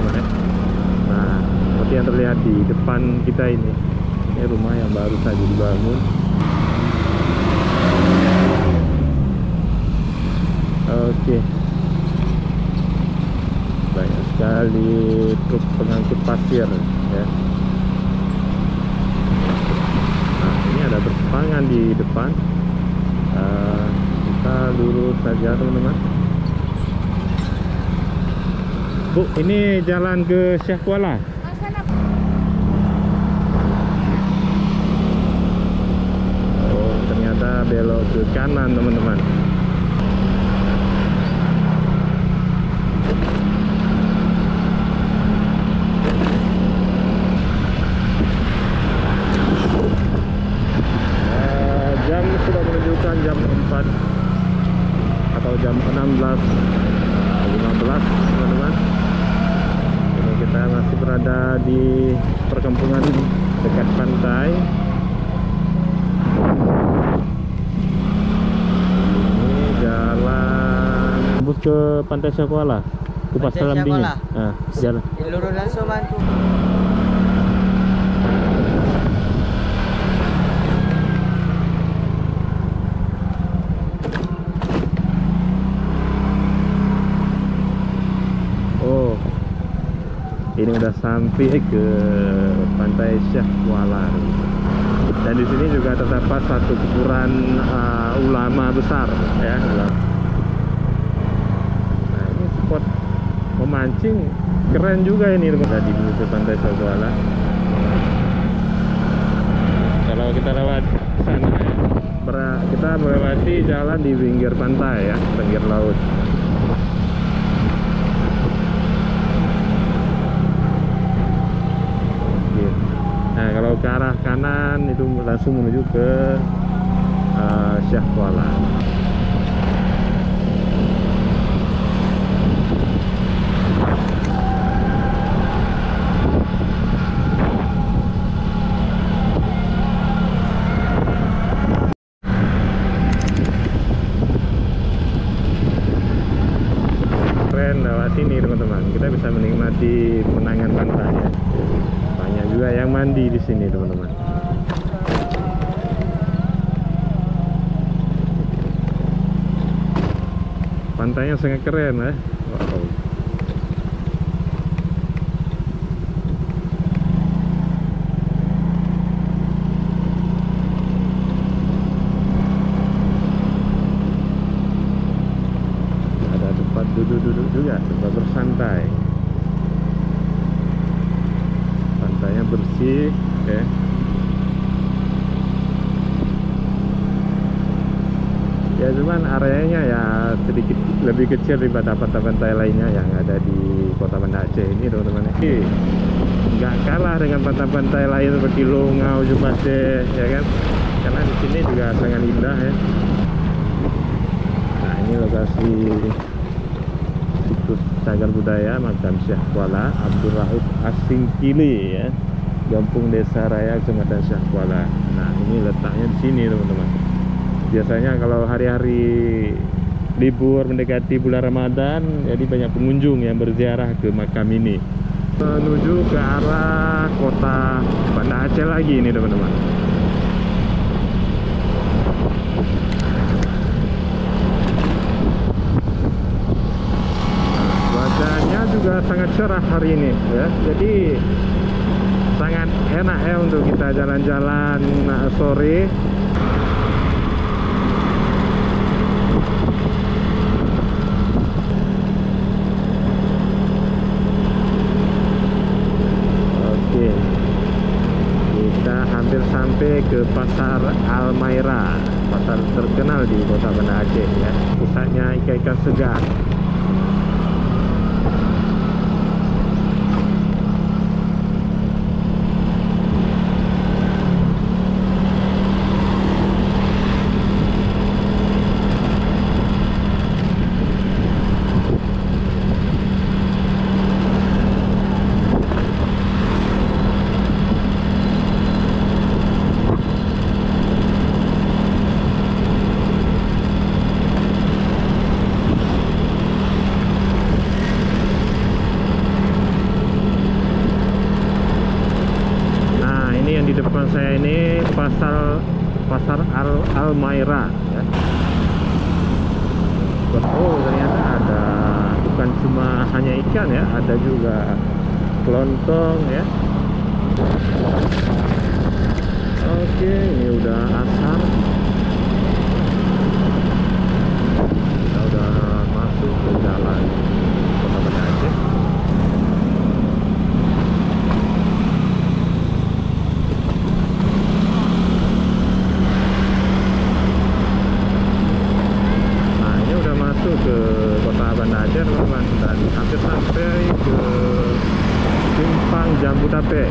teman-teman ya. Nah, seperti yang terlihat di depan kita ini rumah yang baru saja dibangun. Oke, banyak sekali truk pengangkut pasir ya. Nah, ini ada persimpangan di depan. Kita lurus saja teman-teman. Bu, ini jalan ke Syekh Kuala. Oh, ternyata belok ke kanan teman-teman. Jam sudah menunjukkan jam 4 atau jam 16.15 teman-teman. Ini kita masih berada di perkampungan dekat pantai. Ini jalan tembus ke Pantai Syekh Kuala, ke Pasar Lambingin. Nah, jalan lurus langsung mantu. Ini udah sampai ke Pantai Syekh Kuala. Dan di sini juga terdapat satu kuburan ulama besar ya. Nah, ini spot memancing keren juga ini teman-teman di Pantai Syekh Kuala. Kalau kita lewat sana ya, kita melewati jalan di pinggir pantai ya, pinggir laut. Nah, kalau ke arah kanan itu langsung menuju ke Syekh Kuala. Keren lewat sini teman-teman, kita bisa menikmati pemandangan pantai ya. Banyak juga yang mandi di sini teman-teman. Pantainya sangat keren ya. Wow. Ada tempat duduk-duduk juga, tempat bersantai. Pantainya bersih, oke. Ya cuman areanya ya sedikit lebih kecil daripada pantai-pantai lainnya yang ada di Kota Banda Aceh ini teman-teman. Nggak kalah dengan pantai-pantai lain seperti Longau, Jumaseh ya kan, karena di sini juga sangat indah ya. Nah, ini lokasi situs cagar budaya makam Syekh Kuala Abdul Rauf Asingkili ya, Gampung Desa Raya Kecamatan Syekh Kuala. Nah, ini letaknya di sini teman-teman. Biasanya kalau hari-hari libur mendekati bulan Ramadan, jadi banyak pengunjung yang berziarah ke makam ini. Menuju ke arah Kota Banda Aceh lagi ini teman-teman. Cuacanya juga sangat cerah hari ini ya. Jadi sangat enak ya untuk kita jalan-jalan sore. Kita hampir sampai ke Pasar Almaira, pasar terkenal di Kota Banda Aceh ya. Pusatnya ikan-ikan segar. di depan saya ini pasar Almaira ya. Oh, ternyata ada, bukan cuma hanya ikan ya, ada juga kelontong ya. Oke, ini udah asar. Kita udah masuk ke jalan Kota Banda Aceh. Nah, ini udah masuk ke Kota Banda Aceh teman-teman, dan hampir sampai ke Simpang Jambu Tape ya.